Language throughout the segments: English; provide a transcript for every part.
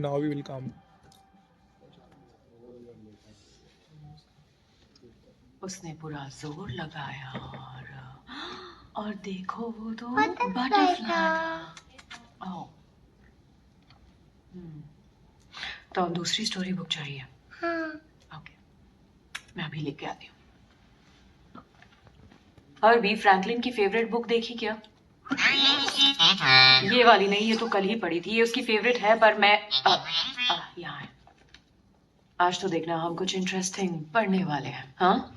now we will come. उसने पूरा जोर लगाया और देखो वो तो बटरफ्लाई था। ओह, तो दूसरी स्टोरी बुक चाहिए? हाँ। ओके, मैं अभी लेके आती हूँ। और बी फ्रैंकलिन की फेवरेट बुक देखी क्या? ये वाली नहीं, ये तो कल ही पढ़ी थी। ये उसकी फेवरेट है, पर मैं यहाँ है। आज तो देखना हम कुछ इंटरेस्टिंग पढ़ने वाले हैं। हाँ,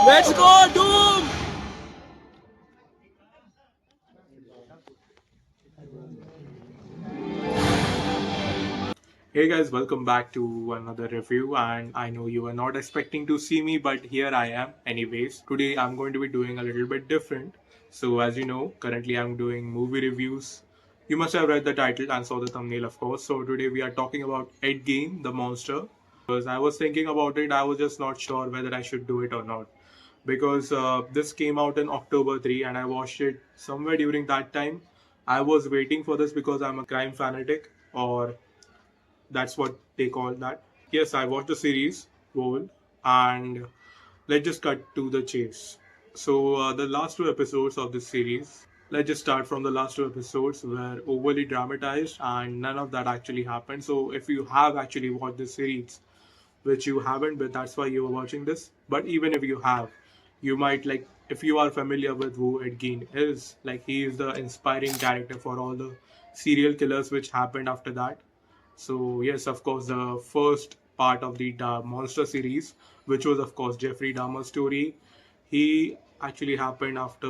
Let's go, Doom! Hey guys, welcome back to another review, and I know you were not expecting to see me, but here I am anyways. Today I'm going to be doing a little bit different. So as you know, currently I'm doing movie reviews. You must have read the title and saw the thumbnail, of course. So today we are talking about Gein, the monster. Because I was thinking about it, I was just not sure whether I should do it or not. Because this came out in October 3 and I watched it somewhere during that time. I was waiting for this because I'm a crime fanatic, or that's what they call that. Yes, I watched the series whole, and let's just cut to the chase. So the last two episodes of this series, let's just start from the last two episodes, were overly dramatized and none of that actually happened. So if you have actually watched this series, which you haven't, but that's why you are watching this. But even if you have, you might like, if you are familiar with who Ed Gein is, like he is the inspiring character for all the serial killers which happened after that. So yes, of course, the first part of the Monster series, which was of course Jeffrey Dahmer's story, he actually happened after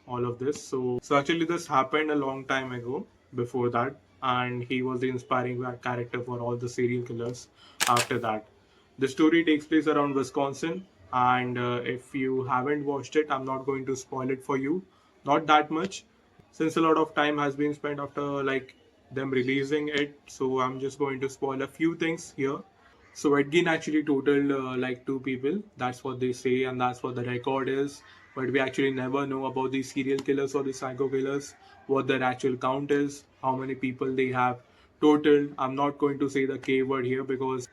all of this. So actually, this happened a long time ago. Before that, and he was the inspiring character for all the serial killers after that. The story takes place around Wisconsin, and if you haven't watched it, I'm not going to spoil it for you. Not that much, since a lot of time has been spent after like them releasing it. So I'm just going to spoil a few things here. So Edgin actually totaled like two people. That's what they say, and that's what the record is. But we actually never know about these serial killers or the psycho killers, what their actual count is, how many people they have totaled. I'm not going to say the K word here because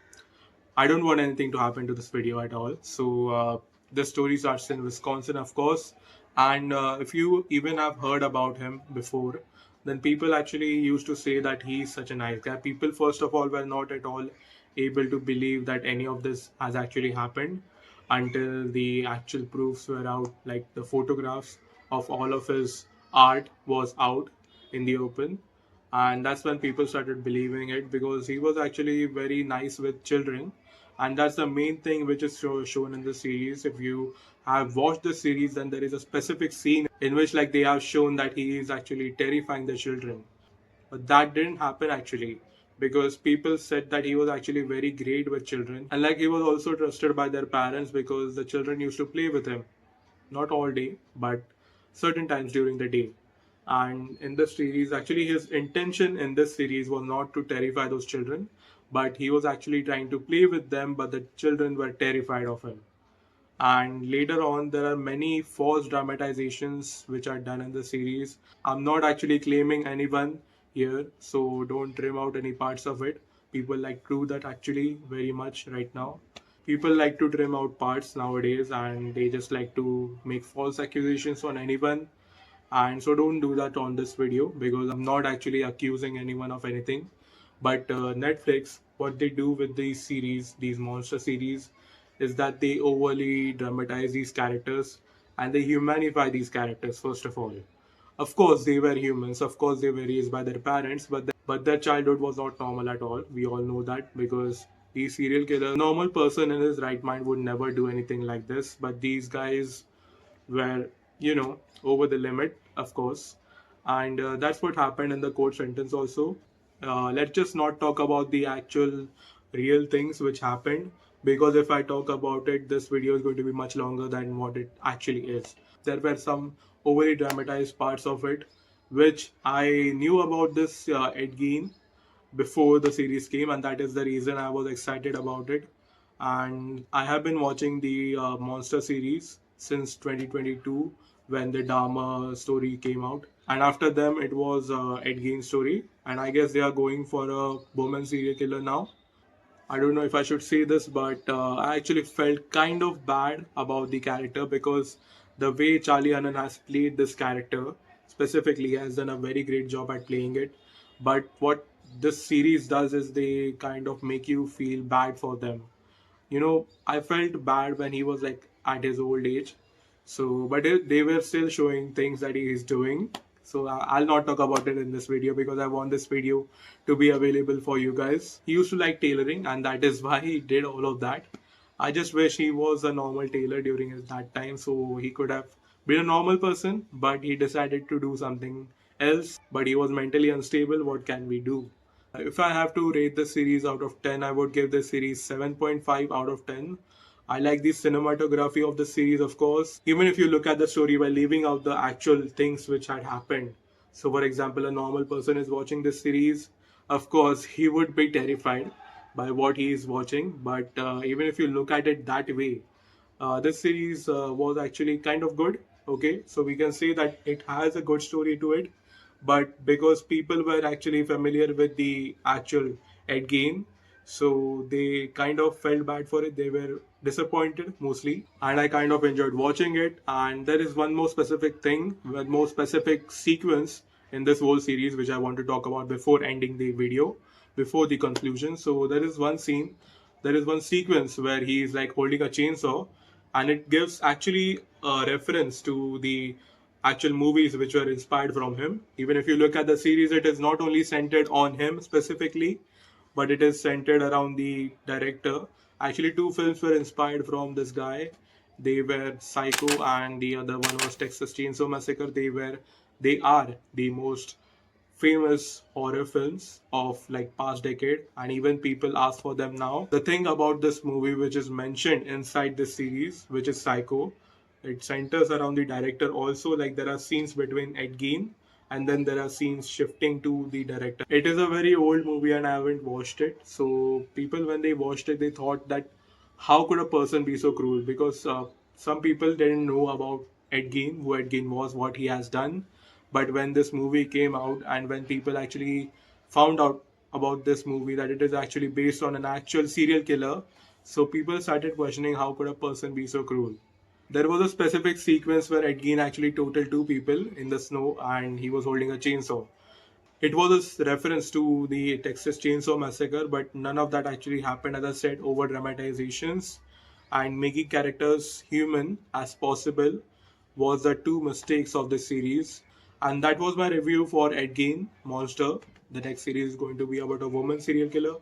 I don't want anything to happen to this video at all. So the story starts in Wisconsin, of course. And if you even have heard about him before, then people actually used to say that he's such a nice guy. People, first of all, were not at all able to believe that any of this has actually happened until the actual proofs were out, like the photographs of all of his art was out in the open. And that's when people started believing it, because he was actually very nice with children, and that's the main thing which is shown in the series. If you have watched the series, then there is a specific scene in which like they have shown that he is actually terrifying the children, but that didn't happen actually, because people said that he was actually very great with children, and like he was also trusted by their parents because the children used to play with him, not all day, but certain times during the day. And in the series, actually, his intention in this series was not to terrify those children, but he was actually trying to play with them, but the children were terrified of him. And later on, there are many false dramatizations which are done in the series. I'm not actually claiming anyone here, so don't trim out any parts of it. People like to do that actually very much right now. People like to trim out parts nowadays, and they just like to make false accusations on anyone. And so don't do that on this video, because I'm not actually accusing anyone of anything. But Netflix, what they do with these series, these monster series, is that they overly dramatize these characters and they humanify these characters. First of all, of course they were humans, of course they were raised by their parents, but their childhood was not normal at all. We all know that, because these serial killers, a normal person in his right mind would never do anything like this, but these guys were, over the limit, of course. And that's what happened in the court sentence also. Let's just not talk about the actual real things which happened, because if I talk about it, this video is going to be much longer than what it actually is. There were some overly dramatized parts of it, which I knew about this Ed Gein before the series came, and that is the reason I was excited about it. And I have been watching the Monster series since 2022 when the Dharma story came out, and after them it was Ed Gein story, and I guess they are going for a woman serial killer now. I don't know if I should say this, but I actually felt kind of bad about the character because the way Charlie Hunnam has played this character specifically has done a very great job at playing it. But what this series does is they kind of make you feel bad for them. I felt bad when he was like at his old age. So, but they were still showing things that he is doing. So I'll not talk about it in this video because I want this video to be available for you guys. He used to like tailoring, and that is why he did all of that. I just wish he was a normal tailor during that time, so he could have been a normal person. But he decided to do something else. But he was mentally unstable. What can we do? If I have to rate the series out of 10, I would give the series 7.5 out of 10. I like the cinematography of the series, of course. Even if you look at the story by leaving out the actual things which had happened. So, for example, a normal person is watching this series, of course, he would be terrified by what he is watching. But even if you look at it that way, this series was actually kind of good. Okay, so we can say that it has a good story to it, but because people were actually familiar with the actual Ed Gein, so they kind of felt bad for it. They were disappointed mostly, and I kind of enjoyed watching it. And there is one more specific thing, one more specific sequence in this whole series which I want to talk about before ending the video, before the conclusion. So there is one sequence where he is like holding a chainsaw, and it gives actually a reference to the actual movies which were inspired from him. Even if you look at the series, it is not only centered on him specifically, but it is centered around the director. Actually, two films were inspired from this guy. They were Psycho, and the other one was Texas Chainsaw Massacre. They are the most famous horror films of like past decade, and even people ask for them now. The thing about this movie which is mentioned inside this series, which is Psycho, it centers around the director also. Like there are scenes between Ed Gein, and then there are scenes shifting to the director. It is a very old movie and I haven't watched it, so people when they watched it they thought that how could a person be so cruel, because some people didn't know about Ed Gein, who Ed Gein was, what he has done. But when this movie came out and when people actually found out about this movie that it is actually based on an actual serial killer, so people started questioning how could a person be so cruel. There was a specific sequence where Ed Gein actually totaled two people in the snow and he was holding a chainsaw. It was a reference to the Texas Chainsaw Massacre, but none of that actually happened. As I said, over dramatizations and making characters human as possible was the two mistakes of the series. And that was my review for Ed Gein Monster. The next series is going to be about a woman serial killer.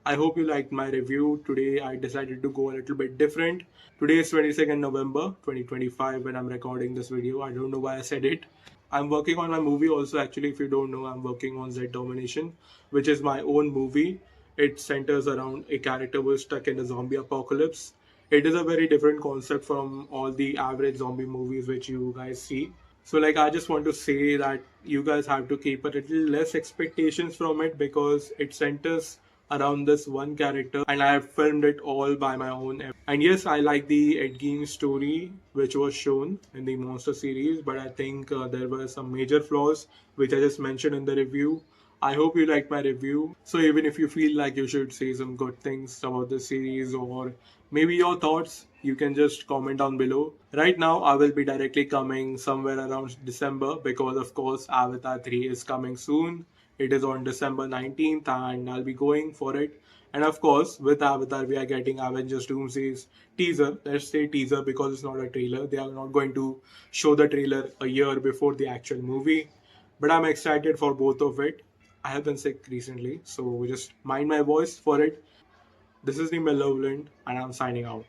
I hope you liked my review. Today I decided to go a little bit different. Today is 22nd November 2025 when I'm recording this video. I don't know why I said it. I'm working on my movie also. Actually, if you don't know, I'm working on Z Domination, which is my own movie. It centers around a character who is stuck in a zombie apocalypse. It is a very different concept from all the average zombie movies which you guys see. So, like, I just want to say that you guys have to keep a little less expectations from it because it centers around this one character, and I have filmed it all by my own. And yes, I like the Ed Gein story which was shown in the Monster series, but I think there were some major flaws which I just mentioned in the review. I hope you liked my review. So even if you feel like you should say some good things about the series or maybe your thoughts, you can just comment down below. Right now, I will be directly coming somewhere around December because of course Avatar 3 is coming soon. It is on December 19th and I'll be going for it. And of course, with Avatar, we are getting Avengers Doomsday's teaser. Let's say teaser because it's not a trailer. They are not going to show the trailer a year before the actual movie. But I'm excited for both of it. I have been sick recently, so just mind my voice for it. This is the Malevolent, and I'm signing out.